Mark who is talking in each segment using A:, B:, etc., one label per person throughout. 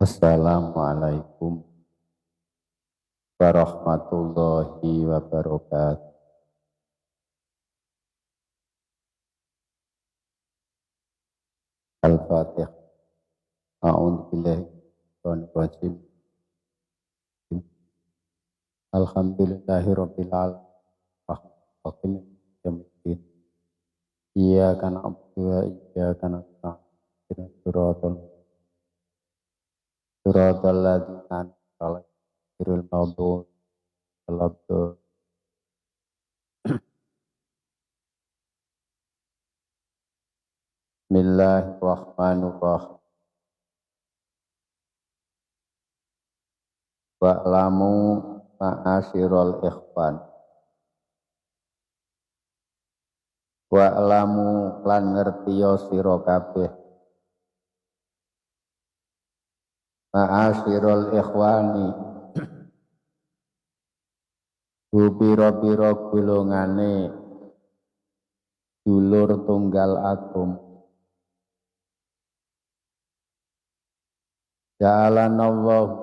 A: Assalamualaikum warahmatullahi wabarakatuh. Al-Fatihah. A'udzu billahi minasyaitonir rajim. Alhamdulillahi rabbil alamin. Rahmanir rahim. Iyyaka na'budu wa iyyaka nasta'in. Siratal ladzina an'amta 'alaihim ghairil maghdubi 'alaihim. Bismillahirrahmanirrahim. Wa'lamu ma'asyiral ikhwan. Wa'lamu lan ngertiya sira kabeh. Ma'asyiral ikhwani. Biro-biro golongane dulur tunggal agama. Ja'alanallahu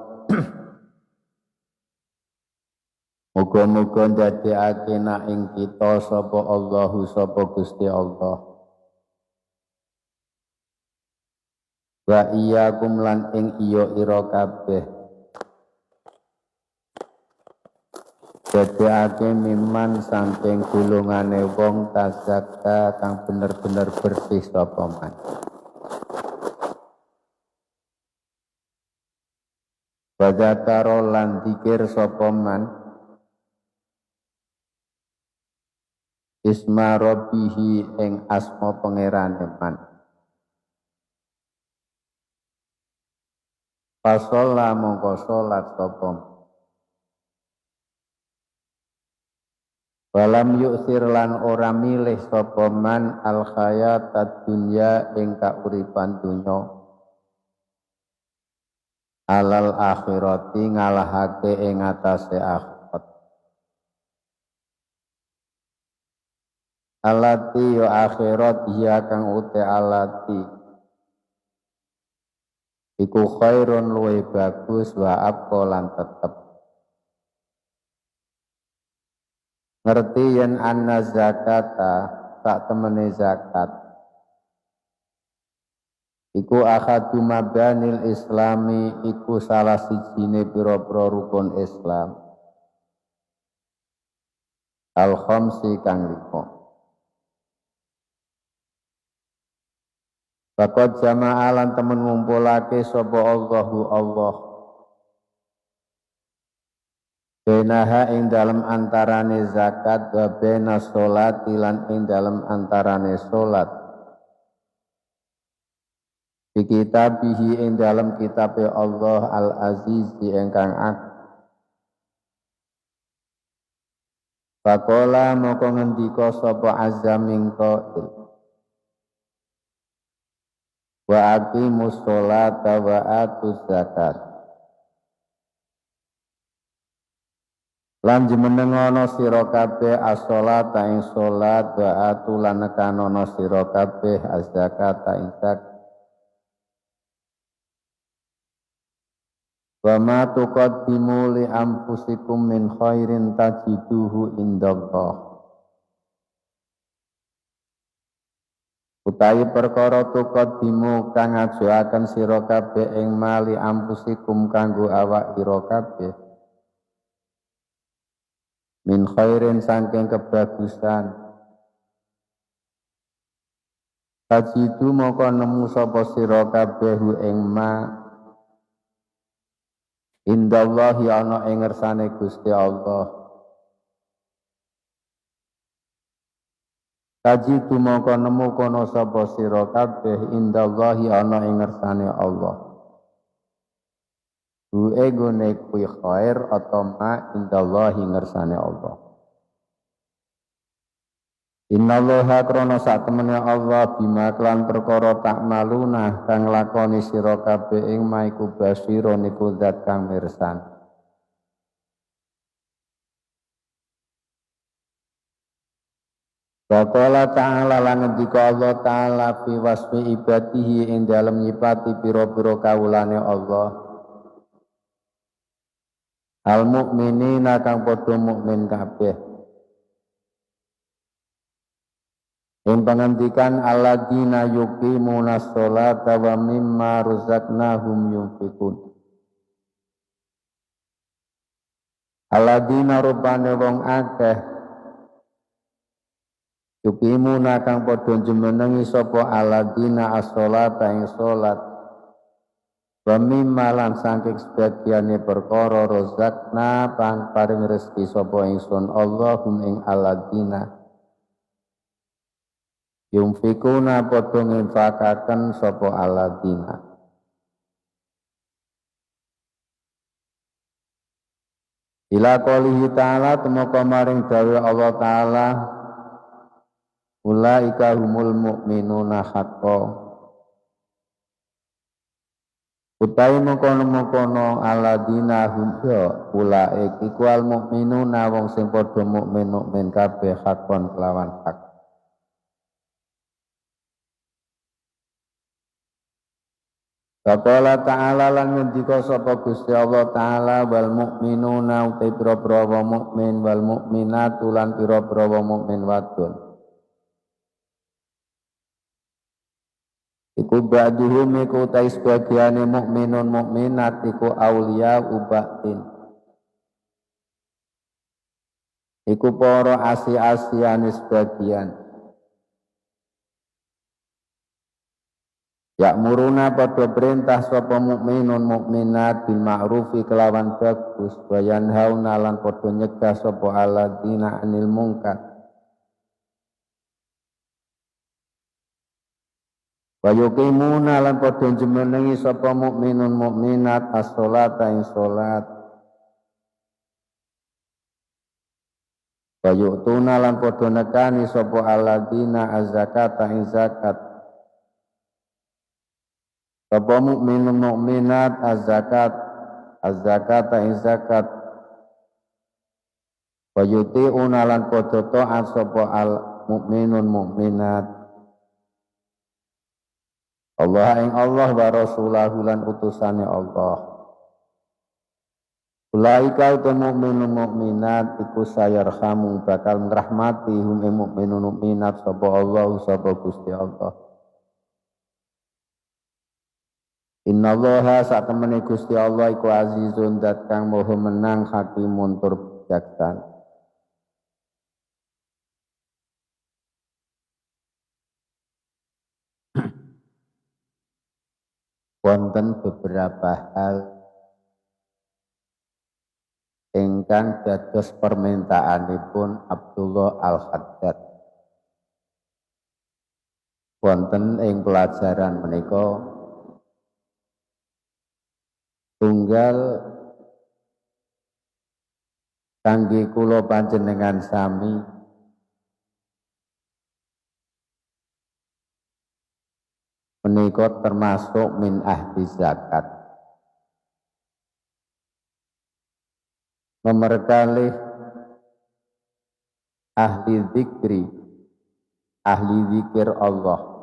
A: muga-muga ndadekake nak ing kita sapa Allahu sapa Gusti Allah. Wa iyyakum lan ing iya ira kabeh. Dadekake miman saking golongane wong tazakka kang bener-bener bersih sapa man. Wa dzakara lan dzikir sapa man isma rabbihi ing asma pangerane man. Fasholla mongko salat sapa man. Walam yu'sir lan ora milih sapa man al hayatad dunya ing kauripan dunya alal akhirati ngalahake ing atase akhirat. Alati yo akhirat ya kang ute alati iku khairun luwih bagus wa abqa lan tetep. Ngerti yen anna zakata sak temene zakat iku akhadu mabanil islami iku salah sijine pira-pira rukun Islam al khamsi kang lima. Faqad jama'alan temen ngumpulake sapa Allahu Allah benaha ing dalem antarane zakat wa bena sholat lan ing dalem antarane sholat di kitabihi ing dalem kitabe Allah al-aziz ingkang agung. Faqala moko ngendika sapa azaming qail wa aqimus sholata wa atuz zakat. Lan jumenengono sira kabeh as-sholata ing salat wa atu lan nekanono sira kabeh az-zakata ing zakat. Wa ma tuqaddimu li anfusikum min khairin tajiduhu indallah. Utawi perkara tuqaddimu kang ngajoaken sira kabeh ing mali anfusikum kanggo awak ira kabeh. Min khairin saking kebagusan tajidu moko nemu sapa sira kabeh ing ma indallahi ana ing ngersane Gusti Allah. Tajidu moko nemu kono sapa sira kabeh indallahi ana ing ngersane Allah. Gone kuwi khair atau ma indallahi ngersane Allah. Innallaha krana sak temene Allah bima klan perkara tak maluna kang lakoni sira kabeh ing maiku basira niku zat kang mirsani. Waqala ta'ala lan ngendika Allah ta'ala fi wasfi ibadihi ing dalem nyipati pira-pira kawulane Allah. al mukminina kang padha mukmin kabeh ing pangandikan alladzina yuqimuna sholata wa mimma razaqnahum yunfiqun alladzina rupane wong akeh yuqimuna kang padha jumenengi sapa alladzina as-sholata ing salat wa mimma lan saking sebagiane perkara razaqna pang paring rezeki sapa ingsun Allahum ing alladzina yunfikuna padha nginfakaken sapa alladzina ila qoulihi ta'ala tumeka maring dawuh Allah taala ulaika humul mu'minuna haqqan utawi mengkono-mengkono alladzina hum ya ulaik iku al mu'minuna wong sing padha mukmin kabeh haqqan kelawan hak. Faqala ta'ala lan ngendika sapa Gusti Allah taala wal mu'minuna utai pira-pira wong mukmin wal mukminatu lan pira-pira wong mukmin wadon iku ba'duhum iku utai sebagiane mukminun mukminat iku auliya ubatin iku para asi-asiane sebagian ya'muruna padha perintah sapa mukminun mukminat bil ma'rufi kelawan bagus wa yanhauna lan padha nyegah sapa alladzina anil mungkar wa yuqimuna lan padha jumenengi sapa mukminun mukminat as-sholata ing salat wa yu'tuna lan padha nekani sapa alladzina az-zakata ing zakat sapa mukminun mukminat az-zakata ing zakat wa yuti'una lan padha taat sapa al mukminun mukminat Allah ing Allah wa rasulahu lan utusane Allah ulaika uta mukminun mukminat iku sayarhamu bakal ngrahmati hum ing mukminun mukminat sapa Allah sapa Gusti Allah Innallaha sak temene Gusti Allah iku azizun dat kang maha menang hakimun tur bijaksana. Wonten beberapa hal ingkang dados permintaanipun Abdullah Al-Haddad. Wonten ing pelajaran menika tunggal kangge kula panjenengan sami menika termasuk min ahli zakat. Nomor kalih ahli zikri, ahli zikir Allah.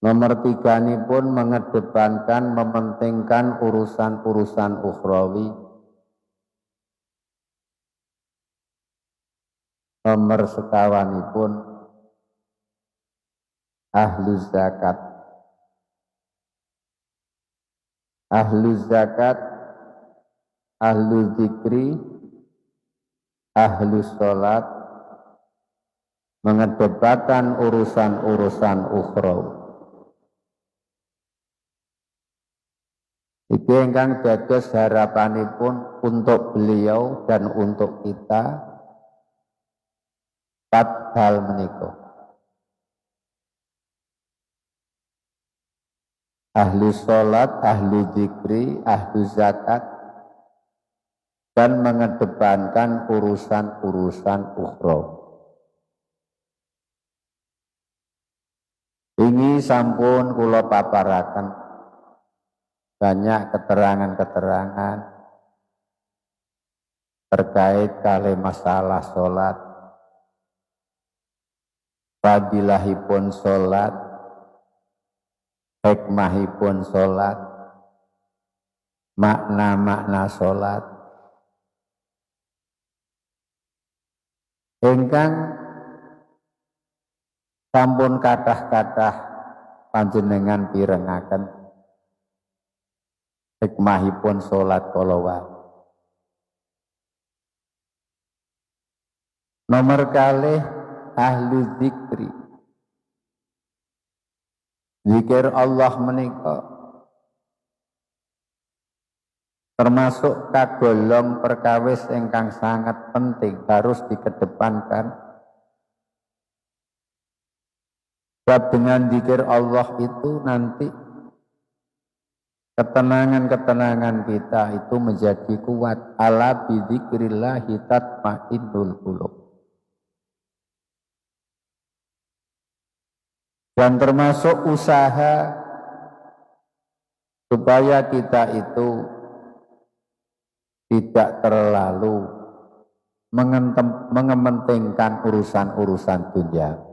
A: Nomor 3 ini pun mengedepankan, mementingkan urusan-urusan ukhrawi. Nomor sekawan pun ahlu zakat. Ahlu zakat, ahlu zikri, ahlu sholat, mengedepankan urusan-urusan ukhrawi. Iki ingkang dados harapanipun untuk beliau dan untuk kita 4 hal menika. Ahli sholat, ahli zikri, ahli zakat, dan mengedepankan urusan-urusan ukhrawi. Ini sampun kula paparaken banyak keterangan-keterangan terkait kali masalah sholat, fadilahipun sholat, hikmahipun sholat, makna-makna salat ingkang sampun kathah-kathah panjenengan pirengaken hikmahipun salat kala wau. Nomor kalih ahlu zikri. Zikir Allah menika termasuk kagolong perkawis ingkang sangat penting harus dikedepankan. Sebab dengan zikir Allah itu nanti ketenangan-ketenangan kita itu menjadi kuat. Ala bidzikrillahi tatmainnul qulub. Dan termasuk usaha supaya kita itu tidak terlalu mengementingkan urusan-urusan dunia.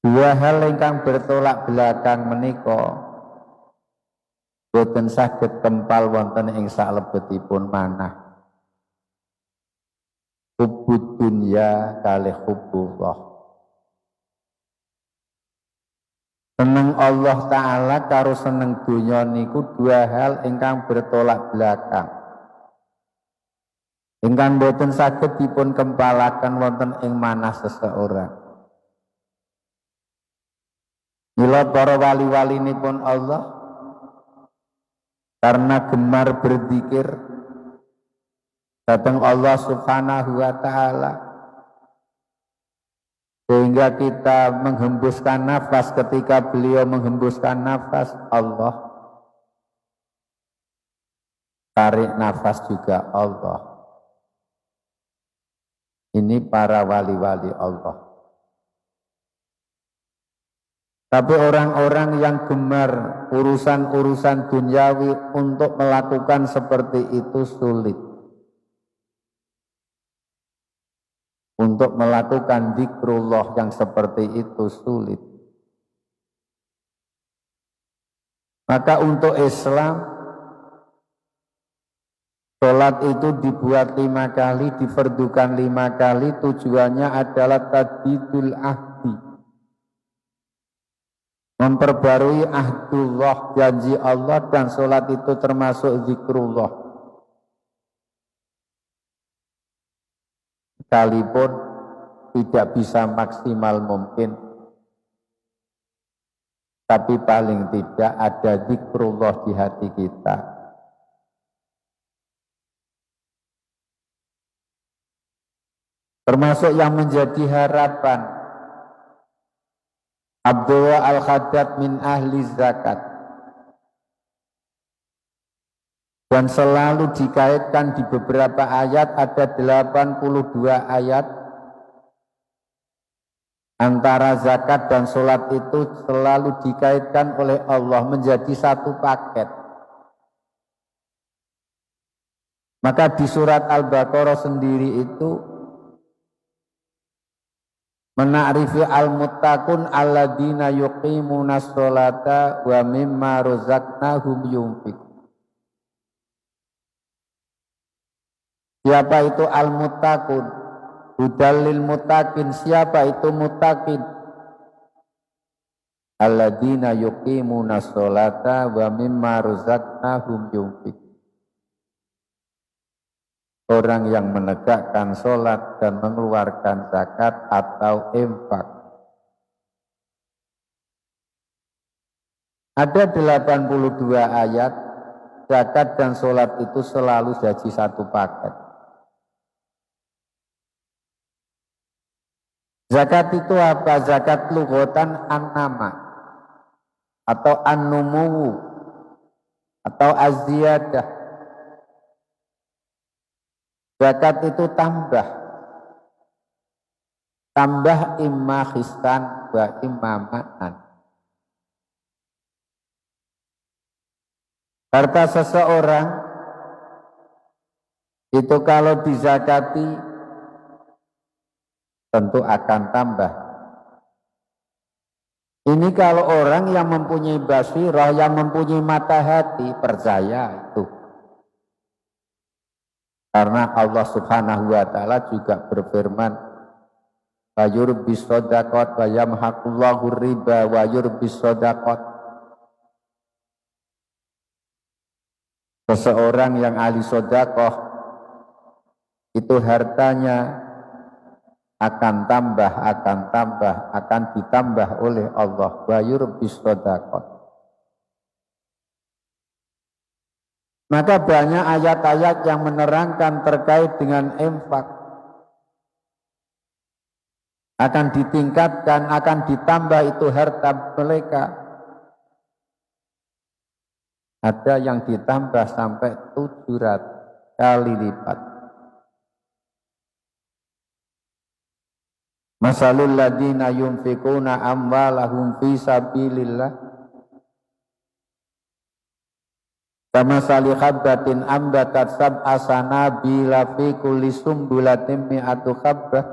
A: Dua hal ingkang bertolak belakang menika boten saged kempal wonten ing salebetipun manah. Hubbud dunya kalih hubbullah. Seneng Allah Ta'ala karo seneng dunya niku dua hal ingkang bertolak belakang. Ingkang boten saged dipun kempalaken wonten ing manah seseorang. Mila para wali-walinipun Allah karena gemar berzikir datang Allah Subhanahu wa Ta'ala, sehingga kita menghembuskan nafas. Ketika beliau menghembuskan nafas, Allah tarik nafas juga Allah. Ini para wali-wali Allah. Tapi orang-orang yang gemar urusan-urusan duniawi untuk melakukan seperti itu sulit. Untuk melakukan zikrullah yang seperti itu sulit. Maka untuk Islam, sholat itu dibuat 5 kali, difardukan 5 kali, tujuannya adalah tajdidul ahdi. Memperbarui ahdullah, janji Allah, dan sholat itu termasuk zikrullah. Sekalipun tidak bisa maksimal mungkin, tapi paling tidak ada zikrullah di hati kita. Termasuk yang menjadi harapan Abdullah Al-Khaddad min ahli zakat. Dan selalu dikaitkan di beberapa ayat, ada 82 ayat. Antara zakat dan sholat itu selalu dikaitkan oleh Allah menjadi satu paket. Maka di surat Al-Baqarah sendiri itu mena'rifi al-muttaqun alladzina yuqimunas sholata wa mimma razaqnahum yunfiqun. Siapa itu al-muttaqun? Hudallil muttaqin. Siapa itu muttaqin? Alladzina yuqimunas sholata wa mimma razaqnahum yunfiqun. Orang yang menegakkan sholat dan mengeluarkan zakat atau infak. Ada 82 ayat, zakat dan sholat itu selalu jadi satu paket. Zakat itu apa? Zakat lughatan an-nama atau an-numuwu atau az-ziyadah. Zakat itu tambah. Tambah imma khistan wa imma ma'an. Harta seseorang itu kalau dizakati tentu akan tambah. Ini kalau orang yang mempunyai basirah, yang mempunyai mata hati, percaya itu. Karena Allah Subhanahu wa taala juga berfirman, wa yurbis shadaqat wa yamhaqullahu riba wa yurbis shadaqat. Seseorang yang ahli sedekah itu hartanya akan ditambah oleh Allah. Wa yurbis shadaqat. Maka banyak ayat-ayat yang menerangkan terkait dengan infak. Akan ditingkatkan, akan ditambah itu harta mereka. Ada yang ditambah sampai 700 kali lipat. Masalul ladina yunfikuna amwalahum fi sabilillah kamasali habbatin ambatat sab'a sanabila fi kulli sumbulatin mi'atu habbah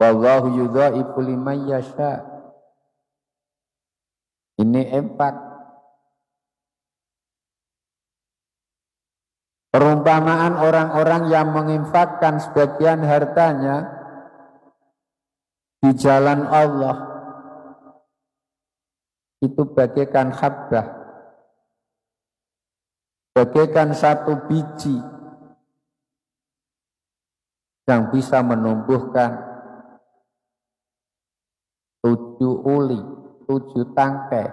A: wallahu yudha'ifu liman yasha. Ini infak. Perumpamaan orang-orang yang menginfakkan sebagian hartanya di jalan Allah itu bagaikan habbah, bagaikan satu biji yang bisa menumbuhkan 7 uli, 7 tangkai.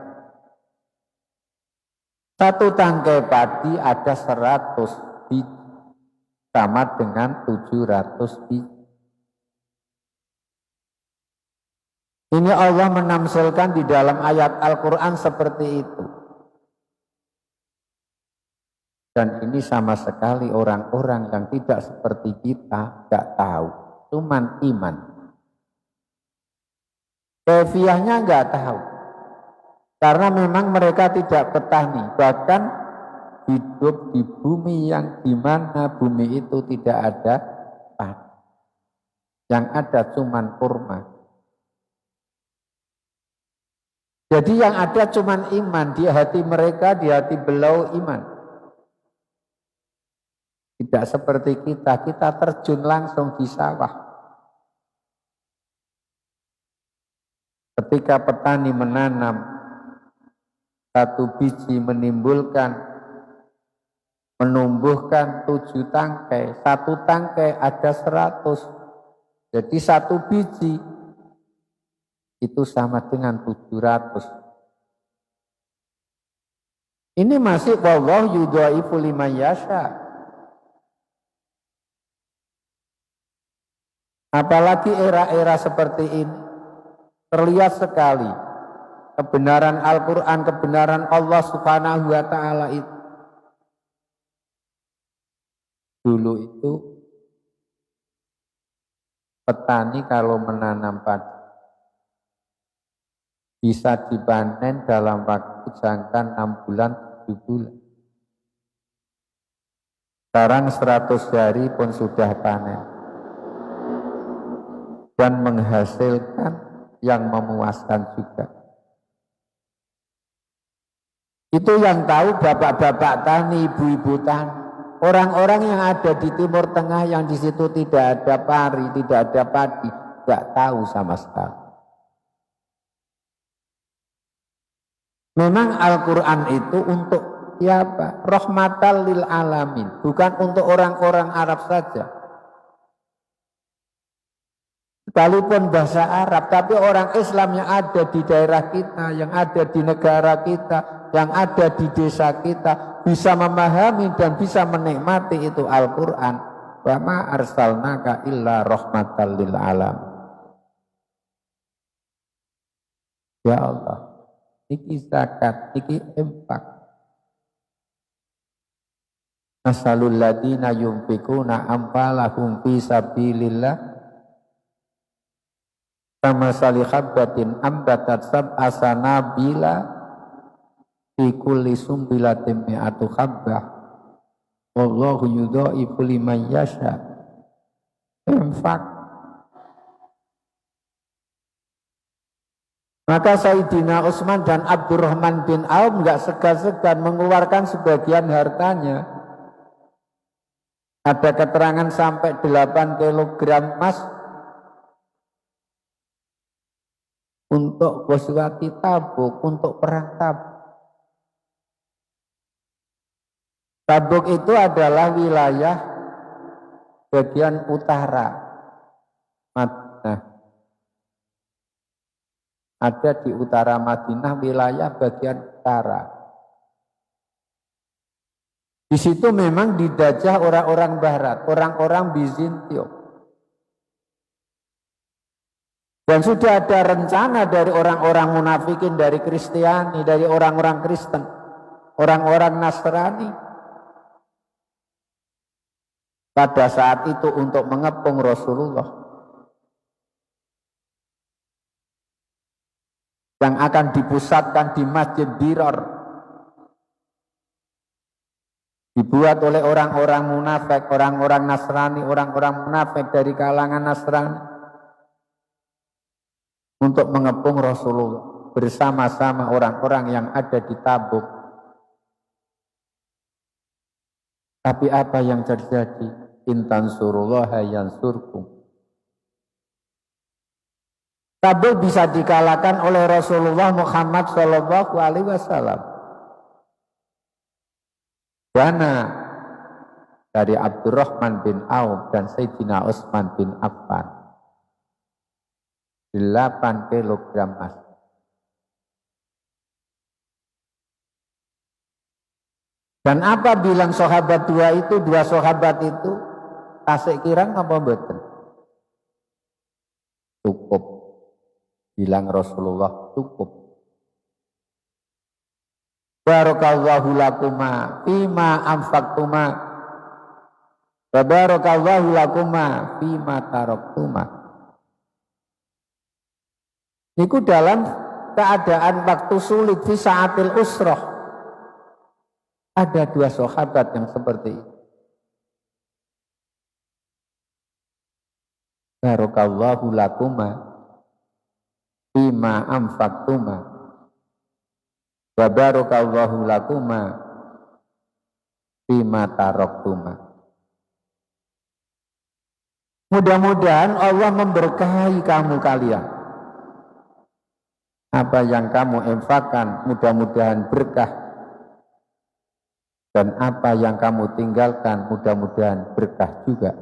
A: Satu tangkai padi ada 100 biji, sama dengan 700 biji. Ini Allah menamsilkan di dalam ayat Al-Quran seperti itu. Dan ini sama sekali orang-orang yang tidak seperti kita tidak tahu, cuman iman. Kefiahnya nggak tahu. Karena memang mereka tidak petani, bahkan hidup di bumi yang dimana bumi itu tidak ada padi. Yang ada cuman kurma. Jadi yang ada cuman iman, di hati mereka, di hati belau iman. Tidak seperti kita terjun langsung di sawah. Ketika petani menanam, satu biji menumbuhkan 7 tangkai, satu tangkai ada 100. Jadi satu biji itu sama dengan 700. Ini masih wallahu yudha'ifu liman yasha. Apalagi era-era seperti ini terlihat sekali kebenaran Al-Quran, kebenaran Allah Subhanahu wa ta'ala itu. Dulu itu petani kalau menanam padi bisa dipanen dalam waktu jangka 6 bulan, 7 bulan. Sekarang 100 hari pun sudah panen. Dan menghasilkan yang memuaskan juga. Itu yang tahu bapak-bapak tani, ibu-ibu tani. Orang-orang yang ada di Timur Tengah yang di situ tidak ada pari, tidak ada padi, tidak tahu sama sekali. Memang Al-Quran itu untuk siapa? Rahmatan lil alamin, bukan untuk orang-orang Arab saja. Sekalipun bahasa Arab, tapi orang Islam yang ada di daerah kita, yang ada di negara kita, yang ada di desa kita, bisa memahami dan bisa menikmati itu Al-Quran. Wa ma arsalnaka illa rahmatan lil alam. Ya Allah, niki zakat, niki infak. Masalul ladina yunfikuna amwalahum fi sabilillah kama salihabbatin ambatat sab'a sanabila fi kulli sumbilatin mi'atu habbah wallahu yudha'ifu liman yasha. Infak Maka Sayyidina Utsman dan Abdurrahman bin Auf nggak segan-segan mengeluarkan sebagian hartanya. Ada keterangan sampai 8 kilogram emas untuk Ghazwati Tabuk, untuk perang Tabuk. Tabuk itu adalah wilayah bagian utara Madinah. Ada di utara Madinah, wilayah bagian utara. Di situ memang didajah orang-orang barat, orang-orang Bizantium. Dan sudah ada rencana dari orang-orang munafikin, dari Kristiani, dari orang-orang Kristen, orang-orang Nasrani. Pada saat itu untuk mengepung Rasulullah. Yang akan dipusatkan di Masjid Dirar. Dibuat oleh orang-orang munafik, orang-orang Nasrani, orang-orang munafik dari kalangan Nasrani. Untuk mengepung Rasulullah bersama-sama orang-orang yang ada di Tabuk. Tapi apa yang terjadi? Intan surullaha yansurkum. Tabuk bisa dikalahkan oleh Rasulullah Muhammad Shallallahu Alaihi Wasallam. Dana dari Abdurrahman bin Auf dan Sayyidina Utsman bin Affan. 8 kilogram emas. Dan apa bilang sahabat dua sahabat itu? Tasik kirang apa mboten? Cukup. Bilang Rasulullah cukup. Barakallahu lakuma fima anfaqtuma. Barakallahu lakuma fima taraktuma. Niku dalam keadaan waktu sulit fi saatil usrah. Ada 2 sahabat yang seperti itu. Barakallahu lakuma fima anfaqtuma wa barakallahu lakuma fima taraktuma. Mudah-mudahan Allah memberkahi kamu kalian. Apa yang kamu infakkan mudah-mudahan berkah, dan apa yang kamu tinggalkan mudah-mudahan berkah juga.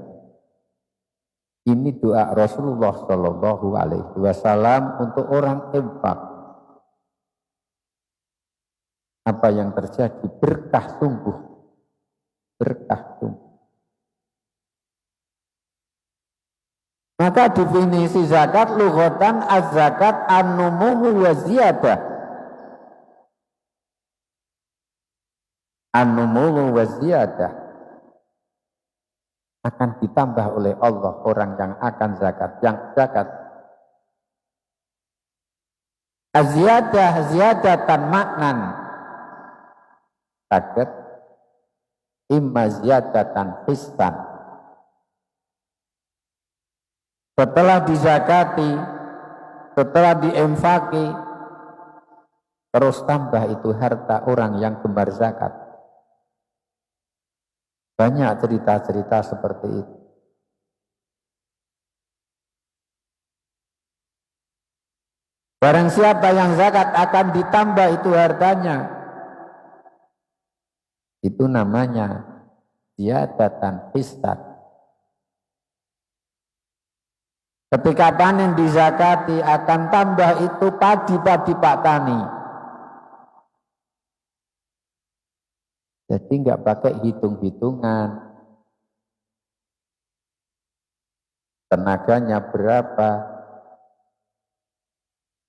A: Ini doa Rasulullah Shallallahu Alaihi Wasallam untuk orang infak. Apa yang terjadi? Berkah sungguh, berkah sungguh. Maka definisi zakat lughatan az-zakat an-numuhu wa ziyadah. An-numuhu wa ziyadah. Akan ditambah oleh Allah orang yang akan zakat. Yang zakat. Az-ziyadah ziyadatan maknan. Zakat. Imma ziyadatan histan. Setelah dizakati, setelah diinfaki, terus tambah itu harta orang yang gemar zakat. Banyak cerita-cerita seperti itu. Barang siapa yang zakat akan ditambah itu hartanya. Itu namanya ziyadatan histan. Ketika panen dizakati akan tambah itu padi-padi Pak Tani. Jadi nggak pakai hitung-hitungan. Tenaganya berapa,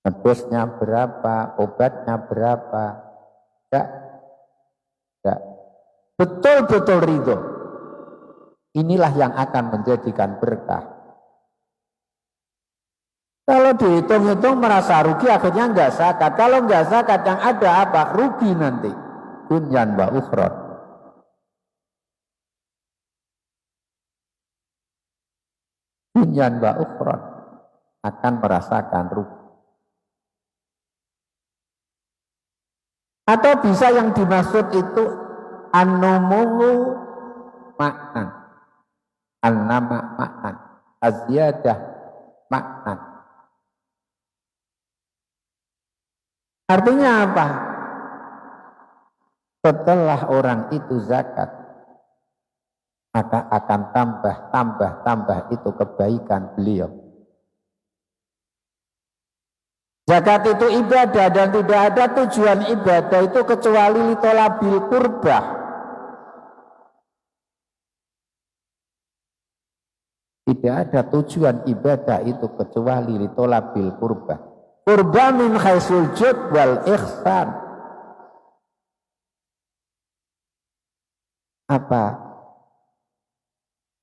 A: nebusnya berapa, obatnya berapa. Enggak. Betul-betul ridho. Inilah yang akan menjadikan berkah. Kalau dihitung-hitung merasa rugi, akhirnya enggak zakat. Kalau enggak zakat, yang ada apa? Rugi nanti. Dunyan wa ukhron. Dunyan wa ukhron. Akan merasakan rugi. Atau bisa yang dimaksud itu an-numuwu ma'nan, an-nama ma'nan, az-ziyadah ma'nan. Artinya apa? Setelah orang itu zakat, maka akan tambah itu kebaikan beliau. Zakat itu ibadah dan tidak ada tujuan ibadah itu kecuali litolabil qurbah. Tidak ada tujuan ibadah itu kecuali litolabil qurbah. Qurbah min khaisul jud wal ihsan. Apa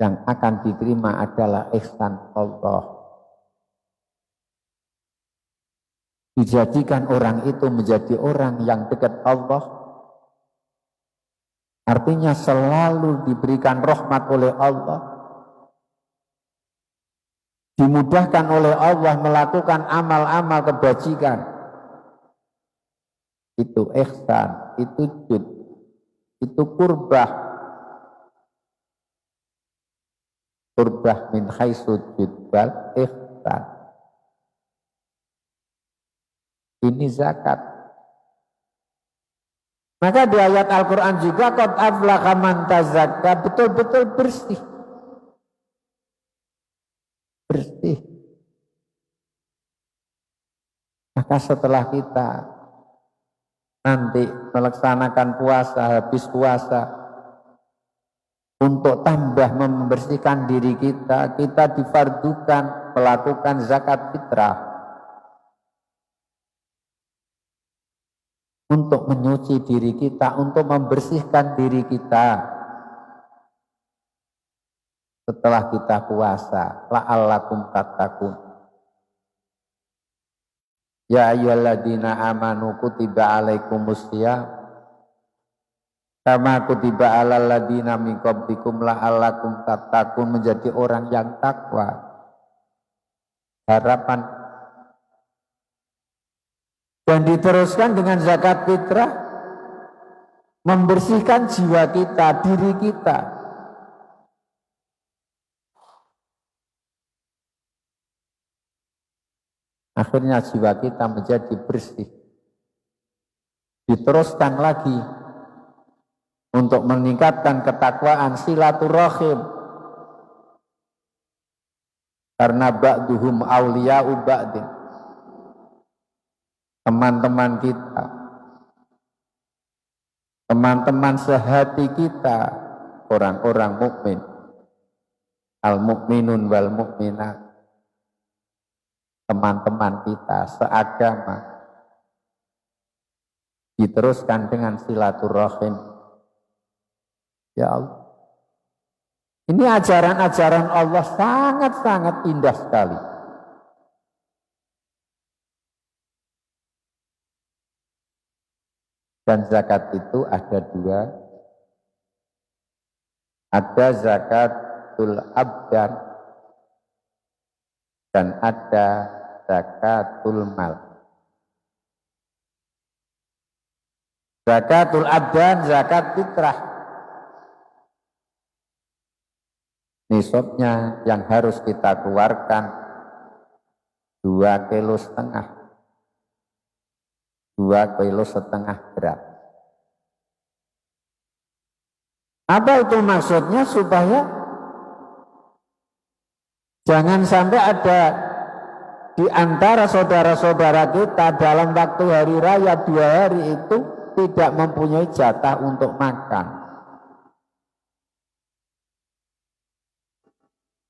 A: yang akan diterima adalah ihsan Allah. Dijadikan orang itu menjadi orang yang dekat Allah. Artinya selalu diberikan rahmat oleh Allah. Dimudahkan oleh Allah melakukan amal-amal kebajikan. Itu ihsan, itu jud, itu qurbah. Qurbah min haitsu jud wal ihsan. Ini zakat. Maka di ayat Al-Quran juga qad aflaha man tazakka, betul-betul bersih. Bersih. Maka setelah kita nanti melaksanakan puasa, habis puasa, untuk tambah membersihkan diri kita, kita difardukan melakukan zakat fitrah. Untuk menyuci diri kita, untuk membersihkan diri kita setelah kita puasa. La'allakum tattaqun. Ya ayyuhalladzina amanu kutiba alaikumus syiyam kama kutiba alal ladzina min qablikum la'allakum tattaqun. Menjadi orang yang takwa. Harapan. Dan diteruskan dengan zakat fitrah, membersihkan jiwa kita, diri kita. Akhirnya jiwa kita menjadi bersih. Diteruskan lagi untuk meningkatkan ketakwaan silaturahim. Karena ba'duhum awliya'u ba'din. Teman-teman kita, teman-teman sehati kita, orang-orang mukmin, al-mukminun wal mukminat, teman-teman kita seagama, diteruskan dengan silaturahim. Ya Allah, ini ajaran-ajaran Allah sangat-sangat indah sekali. Dan zakat itu ada dua. Ada zakatul abdan dan ada zakatul mal. Zakatul abdan, zakat fitrah. Nisabnya yang harus kita keluarkan 2,5 kilo. 2,5 kilo berat. Apa itu maksudnya? Supaya jangan sampai ada di antara saudara-saudara kita dalam waktu hari raya 2 hari itu tidak mempunyai jatah untuk makan.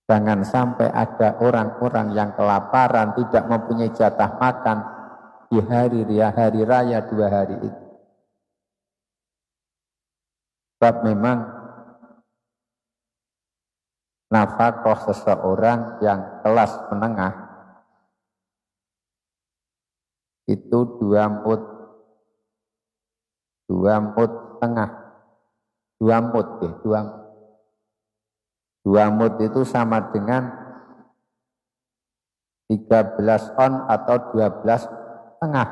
A: Jangan sampai ada orang-orang yang kelaparan tidak mempunyai jatah makan di hari raya 2 hari itu. Sebab memang nafkah seseorang yang kelas menengah itu 2 mud setengah. 2 mud itu sama dengan 13 on atau 12 setengah.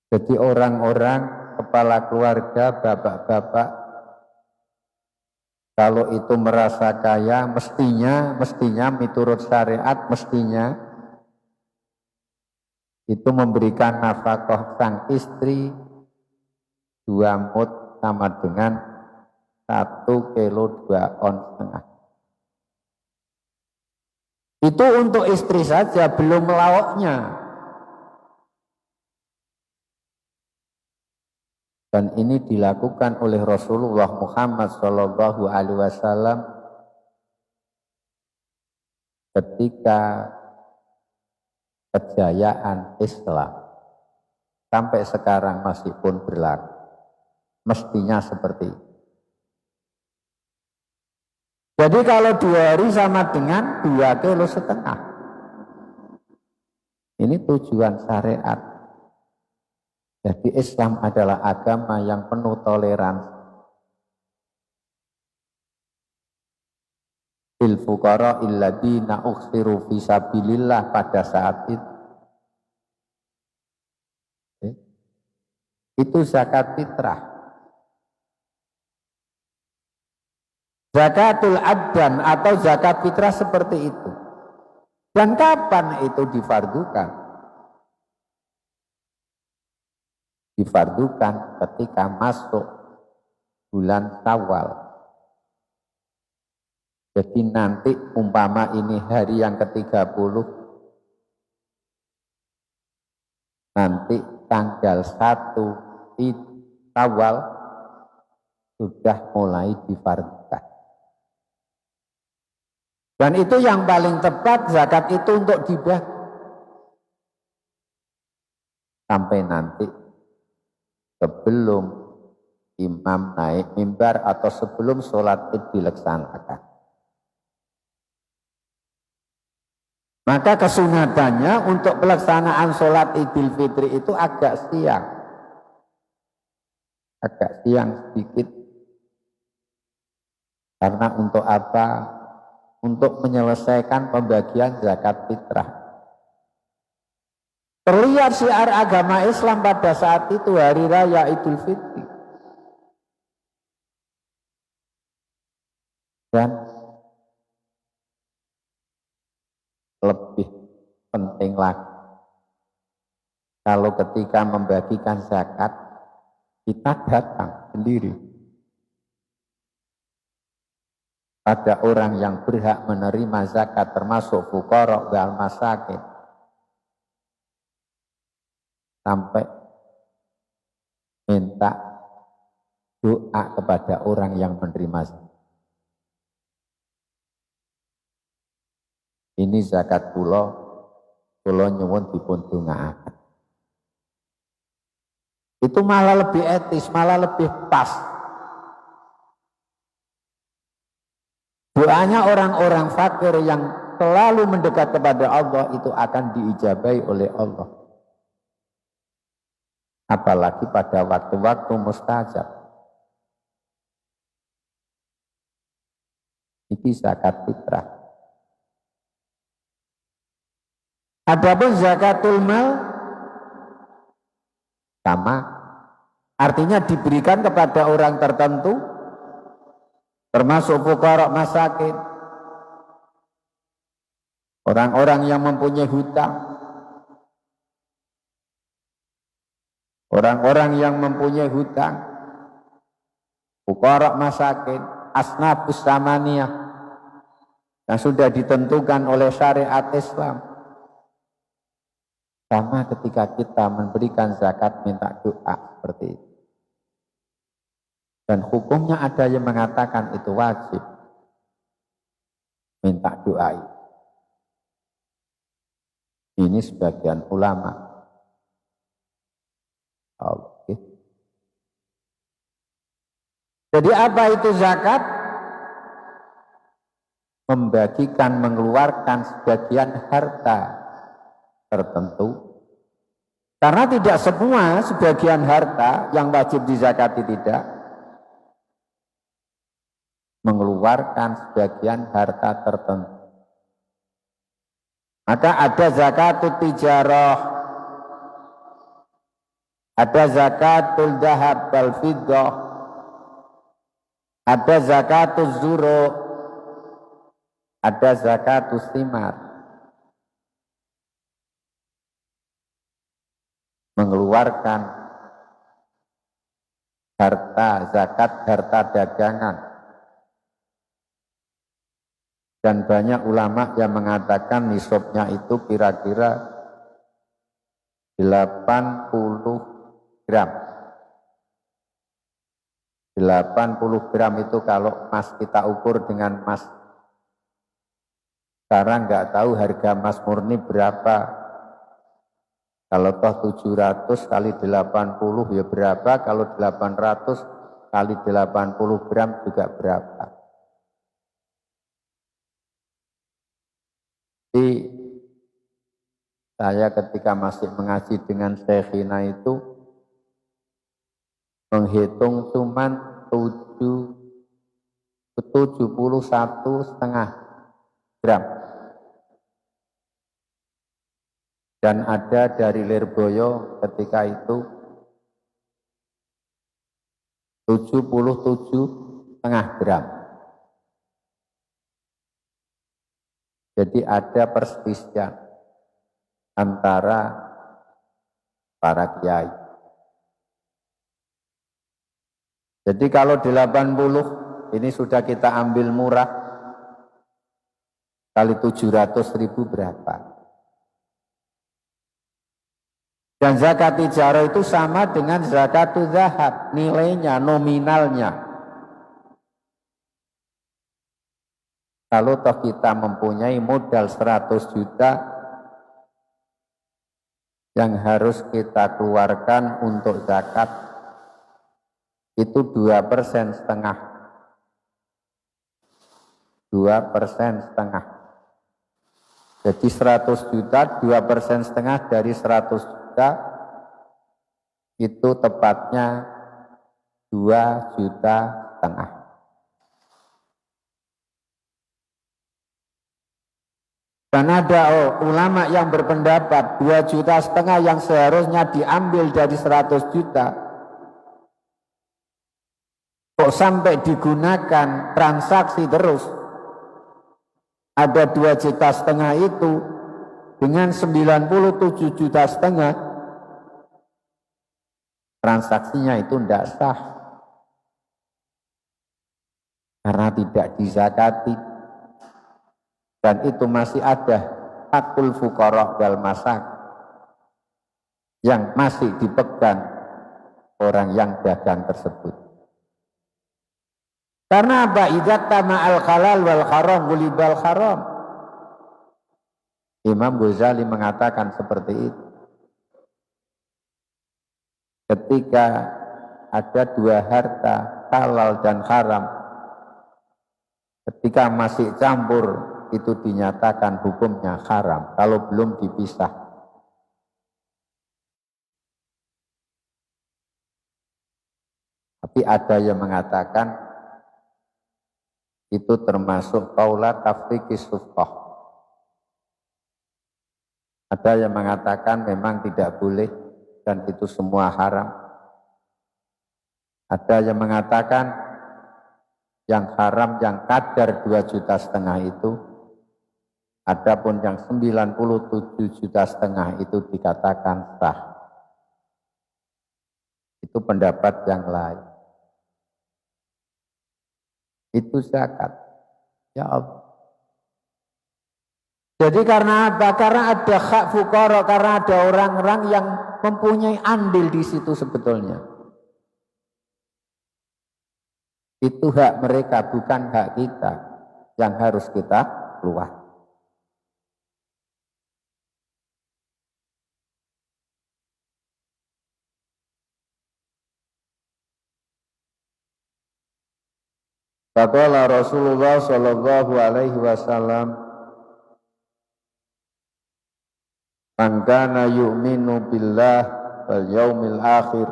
A: Jadi orang-orang kepala keluarga, bapak-bapak, kalau itu merasa kaya, mestinya miturut syariat, mestinya itu memberikan nafkah sang istri 2 mud sama dengan 1 kilo 2 ons setengah. Itu untuk istri saja, belum lauknya. Dan ini dilakukan oleh Rasulullah Muhammad SAW ketika kejayaan Islam sampai sekarang masih pun berlaku. Mestinya seperti itu. Jadi kalau 2 hari sama dengan 2,5 kilo. Ini tujuan syariat. Jadi Islam adalah agama yang penuh toleransi. Lil fuqara alladziina ukhsiru fi sabilillah pada saat itu. Itu zakat fitrah. Zakatul addan atau zakat fitrah seperti itu. Dan kapan itu difardukan? Difardukan ketika masuk bulan Syawal. Jadi nanti umpama ini hari yang ke-30, nanti tanggal 1 Syawal sudah mulai difardukan. Dan itu yang paling tepat, zakat itu untuk dibagi. Sampai nanti sebelum imam naik mimbar atau sebelum sholat id dilaksanakan. Maka kesunatannya untuk pelaksanaan sholat idul fitri itu agak siang. Agak siang sedikit. Karena untuk apa? Untuk menyelesaikan pembagian zakat fitrah. Terlihat syiar agama Islam pada saat itu hari raya Idul Fitri. Dan lebih penting lagi, kalau ketika membagikan zakat, kita datang sendiri pada orang yang berhak menerima zakat, termasuk fuqara wal masakin, sampai minta doa kepada orang yang menerima zakat. Ini zakat kula nyuwun dipun dongaaken. Itu malah lebih etis, malah lebih pas. Doanya orang-orang fakir yang selalu mendekat kepada Allah itu akan diijabahi oleh Allah. Apalagi pada waktu-waktu mustajab. Ini zakat fitrah. Adapun zakatul mal sama, artinya diberikan kepada orang tertentu, termasuk fuqara masakin, orang-orang yang mempunyai hutang, orang-orang yang mempunyai hutang, fuqara masakin, asnafus samaniyah yang sudah ditentukan oleh syariat Islam. Sama ketika kita memberikan zakat minta doa seperti itu. Dan hukumnya ada yang mengatakan itu wajib minta doa. Ini sebagian ulama. Oke. Jadi apa itu zakat? Membagikan, mengeluarkan sebagian harta tertentu. Karena tidak semua sebagian harta yang wajib dizakati tidak. Mengeluarkan sebagian harta tertentu. Maka ada zakatut tijarah, Ada zakatul dahab wal fiddah, ada zakatul zuro, ada zakatul thimar. Mengeluarkan harta, zakat harta dagangan. Dan banyak ulama yang mengatakan nisabnya itu kira-kira 80 gram. 80 gram itu kalau emas kita ukur dengan emas. Sekarang nggak tahu harga emas murni berapa. Kalau toh 700 kali 80 ya berapa, kalau 800 kali 80 gram juga berapa. Jadi saya ketika masih mengaji dengan Syekhina itu menghitung cuman 71,5 gram. Dan ada dari Lirboyo ketika itu 77,5 gram. Jadi ada perselisihan antara para kiai. Jadi kalau 80 ini sudah kita ambil murah, kali 700.000 berapa? Dan zakat ijarah itu sama dengan zakatul zahab, nilainya, nominalnya. Kalau toh kita mempunyai modal 100 juta yang harus kita keluarkan untuk zakat, itu 2,5%. 2,5%. Jadi 100 juta, 2,5% dari 100 juta, itu tepatnya 2,5 juta. Dan ada ulama yang berpendapat 2,5 juta yang seharusnya diambil dari 100 juta. Kok sampai digunakan transaksi terus? Ada 2,5 juta itu dengan 97,5 juta, transaksinya itu tidak sah. Karena tidak dizakati. Dan itu masih ada hakul fuqara wal masak yang masih dipegang orang yang dagang tersebut. Karena apa? Idza tama'al halal wal haram gulibal haram. Imam Ghazali mengatakan seperti itu. Ketika ada dua harta, halal dan haram, ketika masih campur, itu dinyatakan hukumnya haram kalau belum dipisah. Tapi ada yang mengatakan itu termasuk qaula tafriqis sufqah. Ada yang mengatakan memang tidak boleh dan itu semua haram. Ada yang mengatakan yang haram yang kadar 2,5 juta itu, adapun yang 97,5 juta itu dikatakan sah. Itu pendapat yang lain. Itu zakat. Ya Allah. Jadi karena apa? Karena ada hak fuqara, karena ada orang-orang yang mempunyai andil di situ sebetulnya. Itu hak mereka, bukan hak kita yang harus kita keluar. Faqala Rasulullah sallallahu alaihi wasallam, man kana yu'minu billah wal yaumil akhir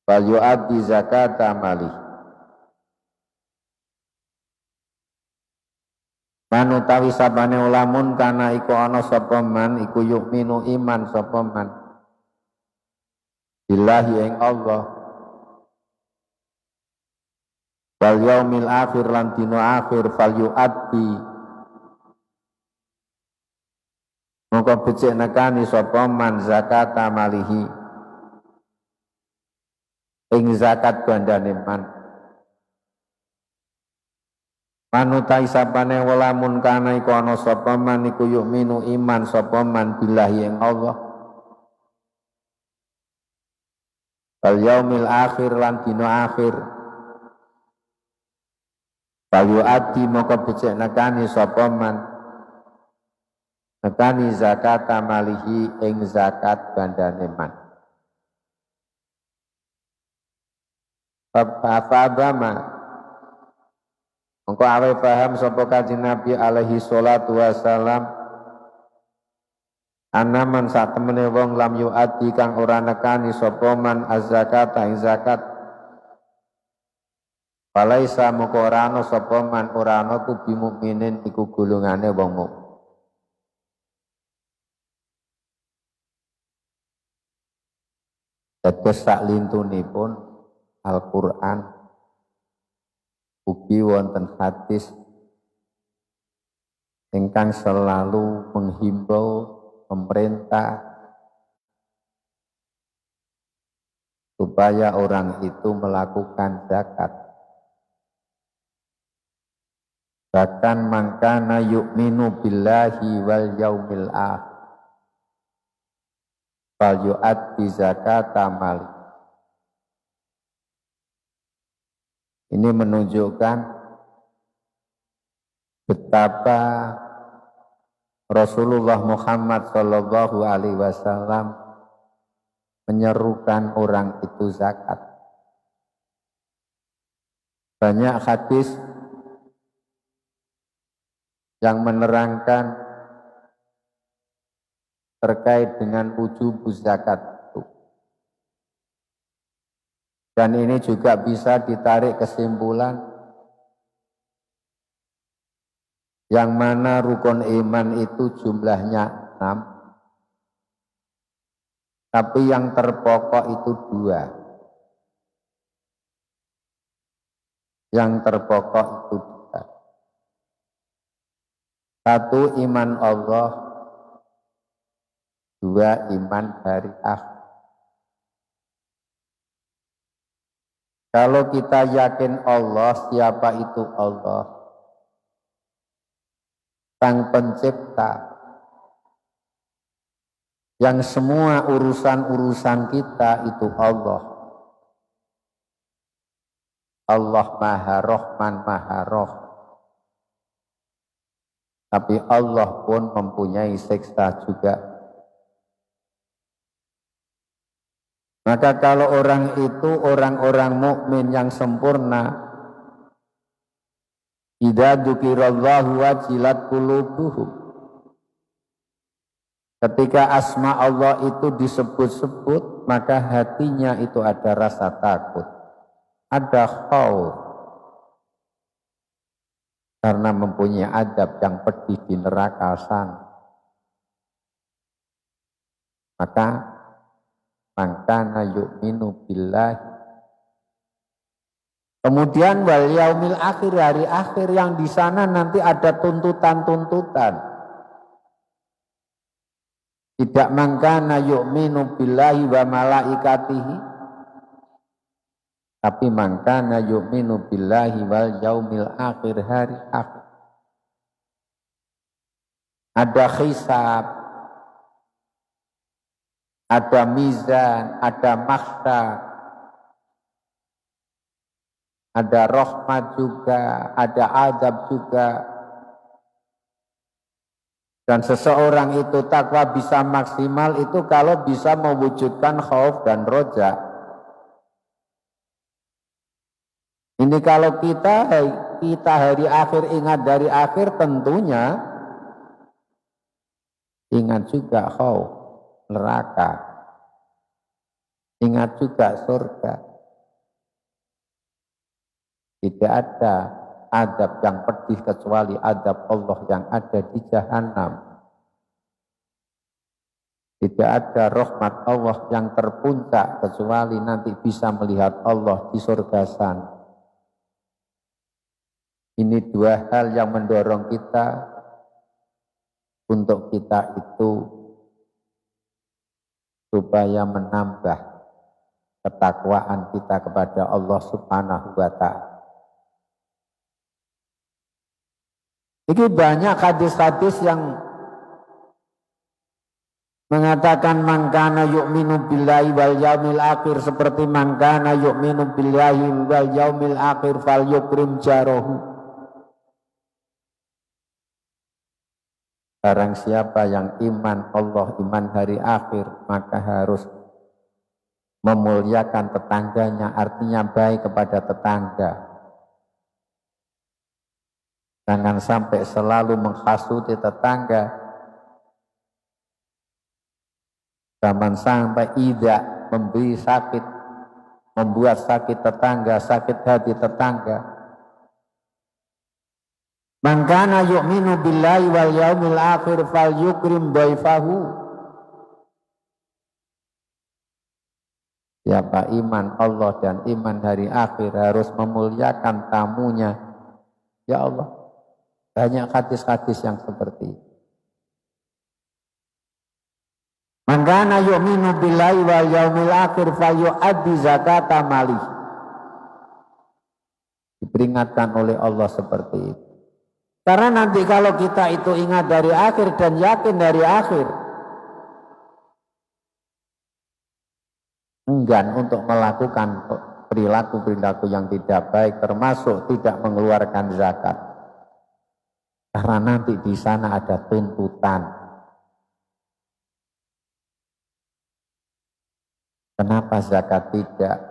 A: fal yu'addi zakata mali. Manutawi sabane ulamun kana iku ana sapa man iku yu'minu iman sapa man billahi ing Allah wal yaumil akhir lan dina akhir fal yu'addi mongko becik nekani sapa man zakata malihi ing zakat bandane man manutai sapane walamun kana iku ana sapa man iku yu'minu iman sapa man billahi ing Allah wal yaumil akhir lan dina akhir fal yu'addi mongko becik nekani sapa man nekani zakat malihi ing zakat bandane man. Fa'abama mengko awe paham sapa Kanjeng Nabi alaihi salatu wasalam anaman sak temene wong lam yu'addi kang ora nekani sapa man az-zakata ing zakat falaisa mengko ora ana sapa man ora ana kubi mukminin iku golongane wong mukmin. Dados sak lintunipun Al-Qur'an ugi wonten hadis ingkang selalu menghimbau pemerintah supaya orang itu melakukan zakat. Bahkan mangkana yu'minu billahi wal yaumil akhir fal yu'addi zakata mali. Ini menunjukkan betapa Rasulullah Muhammad Shallallahu Alaihi Wasallam menyerukan orang itu zakat. Banyak hadis yang menerangkan terkait dengan wujub zakat. Dan ini juga bisa ditarik kesimpulan yang mana rukun iman itu jumlahnya 6, tapi yang terpokok itu 2. Yang terpokok itu 2. 1 iman Allah, 2 iman hari akhir. Kalau kita yakin Allah, siapa itu Allah? Sang pencipta. Yang semua urusan-urusan kita itu Allah. Allah Maha Rahman, Maha Rahim. Tapi Allah pun mempunyai siksa juga. Maka kalau orang itu orang-orang mukmin yang sempurna, idza dzukirallahu wajilat qulubuhum. Ketika asma Allah itu disebut-sebut, maka hatinya itu ada rasa takut, ada khauf. Karena mempunyai adab yang pedih di neraka sana. Maka mangkana yu'minu billahi. Kemudian wal yaumil akhir, hari akhir yang di sana nanti ada tuntutan-tuntutan. Tidak mangkana yu'minu billahi wa malaikatihi, tapi mangkana yu'minu billahi wal yaumil akhir, hari akhir. Ada hisab, ada mizan, ada mahsyar, ada rahmat juga, ada adab juga. Dan seseorang itu takwa bisa maksimal itu kalau bisa mewujudkan khauf dan roja. Ini kalau kita hari akhir, ingat dari akhir, tentunya ingat juga khauf, neraka, ingat juga surga. Tidak ada adab yang pedih kecuali adab Allah yang ada di Jahannam. Tidak ada rahmat Allah yang terpuncak kecuali nanti bisa melihat Allah di surga sana. Ini dua hal yang mendorong kita untuk kita itu supaya menambah ketakwaan kita kepada Allah Subhanahu wa Ta'ala. Ini banyak hadis-hadis yang mengatakan man kana yu'minu billahi wal yaumil akhir, seperti man kana yu'minu billahi wal yaumil akhir falyukrim jarahu. Barang siapa yang iman Allah, iman hari akhir, maka harus memuliakan tetangganya, artinya baik kepada tetangga. Jangan sampai selalu menghasuti tetangga. Jangan sampai tidak memberi sakit, membuat sakit tetangga, sakit hati tetangga. Man kana yu'minu billahi wal yaumil akhir falyukrim dhaifahu. Siapa iman Allah dan iman hari akhir harus memuliakan tamunya. Ya Allah, banyak hadis-hadis yang seperti itu. Man kana yu'minu billahi wal yaumil akhir falyu'addi zakata malih. Diperingatkan oleh Allah seperti itu. Karena nanti kalau kita itu ingat dari akhir dan yakin dari akhir, enggan untuk melakukan perilaku-perilaku yang tidak baik, termasuk tidak mengeluarkan zakat. Karena nanti di sana ada tuntutan. Kenapa zakat tidak?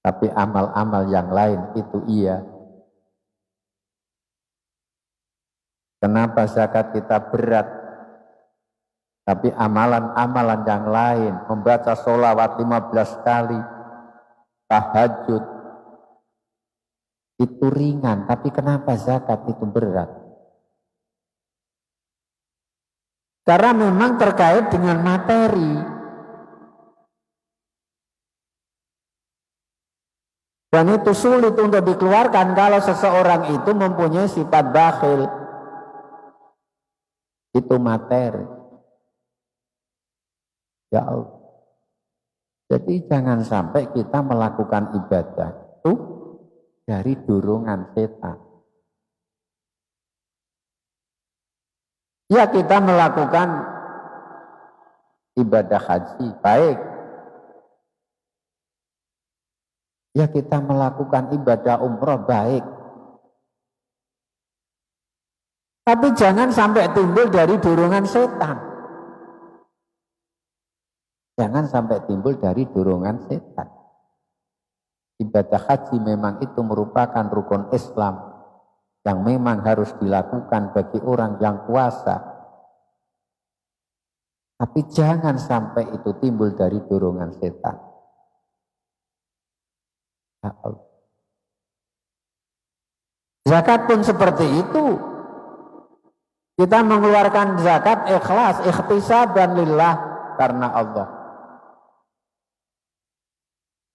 A: Tapi amal-amal yang lain itu iya. Kenapa zakat kita berat? Tapi amalan-amalan yang lain, membaca sholawat 15 kali, tahajud, itu ringan. Tapi kenapa zakat itu berat? Karena memang terkait dengan materi. Dan itu sulit untuk dikeluarkan kalau seseorang itu mempunyai sifat bakhil. Itu materi. Ya Allah. Jadi jangan sampai kita melakukan ibadah itu dari dorongan setan. Ya kita melakukan ibadah haji, baik. Ya kita melakukan ibadah umroh, baik. Tapi jangan sampai timbul dari dorongan setan. Jangan sampai timbul dari dorongan setan. Ibadah haji memang itu merupakan rukun Islam yang memang harus dilakukan bagi orang yang puasa. Tapi jangan sampai itu timbul dari dorongan setan. Ya Allah. Zakat pun seperti itu. Kita mengeluarkan zakat ikhlas, ikhtisaban lillah, karena Allah.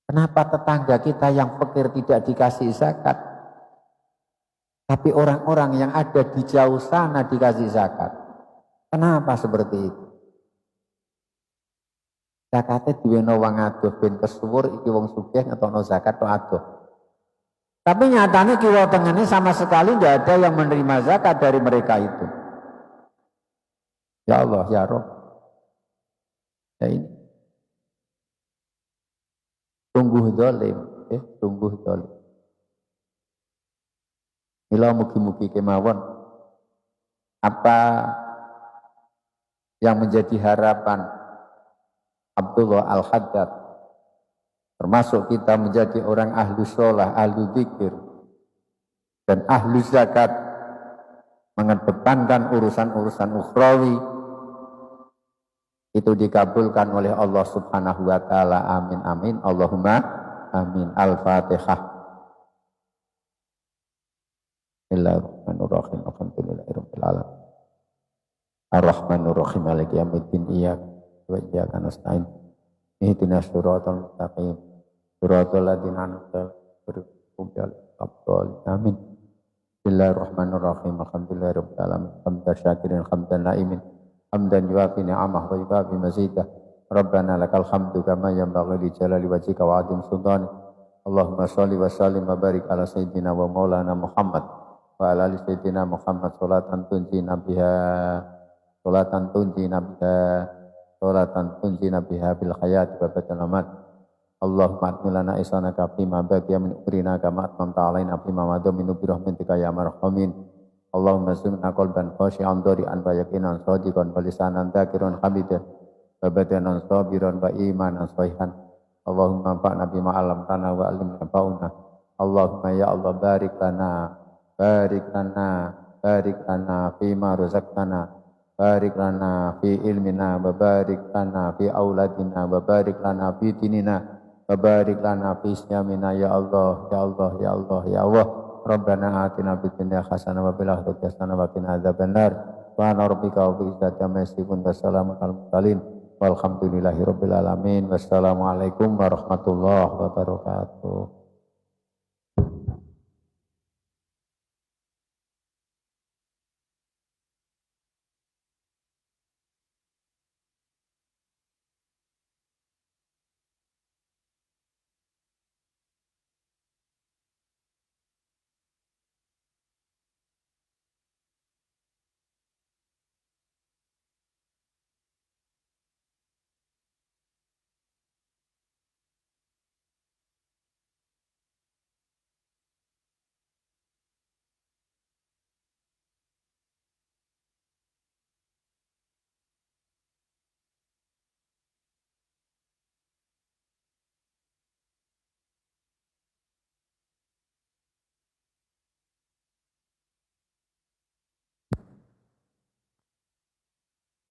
A: Kenapa tetangga kita yang fakir tidak dikasih zakat? Tapi orang-orang yang ada di jauh sana dikasih zakat. Kenapa seperti itu? Zakatnya diweno wong adoh ben kesuwur iki wong sugih ngetokno zakat tok adoh. Tapi nyatanya kiwa tengene sama sekali tidak ada yang menerima zakat dari mereka itu. Ya Allah, ya Rabb. Ya ini. Sungguh zalim, sungguh zalim. Mila mugi-mugi kemawon apa yang menjadi harapan Abdullah Al-Haddad, termasuk kita menjadi orang ahlu sholah, ahlu dzikir, dan ahlu zakat, mengedepankan urusan-urusan ukhrawi, itu dikabulkan oleh Allah Subhanahu wa Ta'ala. Amin amin Allahumma amin. Al-Fatihah. Bismillahirrahmanirrahim. Alhamdulillahirabbil alamin. Ar-Rahmanur Rahim Maliki Yaumiddin Iyyaka wa iyyaka nasta'in ihdinas siratal mustaqim siratal ladzina an'amta 'alaihim amin. Bismillahirrahmanirrahim. Alhamdulillahirabbil alamin. Hamdan syakirin hamdan naimin hamdan yuafi ni'amah wa yukafi mazidah. Rabbana lakal hamdu kama yanbaghi li jalali wajhika wa 'azimi sultanik. Allahumma shalli wa sallim wa barik ala sayyidina wa maulana Muhammad wa ala ali sayyidina Muhammad salatan tunjina biha bil hayati wa badal amat. Allahumma atmilana isanaka fima baqiya min umrina kama atmamta alaina fima madha min birahmatika ya marhamin. Allahumma sunna qalban khashi'an dari'an wa yaqinan sadiqan wa lisanan dzakiran hamidan wa badanan sabiran wa imanan sahihan. Allahumma fa'na bima 'allamtana wa 'allimna fa'una. Allahumma ya Allah barik lana fima razaqtana, barik lana fi ilmina, wa barik lana fi auladina, wa barik lana fi dinina, wa barik lana fi isyamina ya Allah, ya Allah, ya Allah, ya Allah. Rabbana atina fid dunya hasanah wa fil akhirati hasanah wa qina adzabannar. Subhana rabbika rabbil izzati amma yasifun wa salamun alal mursalin walhamdulillahi rabbil alamin. Wassalamualaikum warahmatullahi wabarakatuh.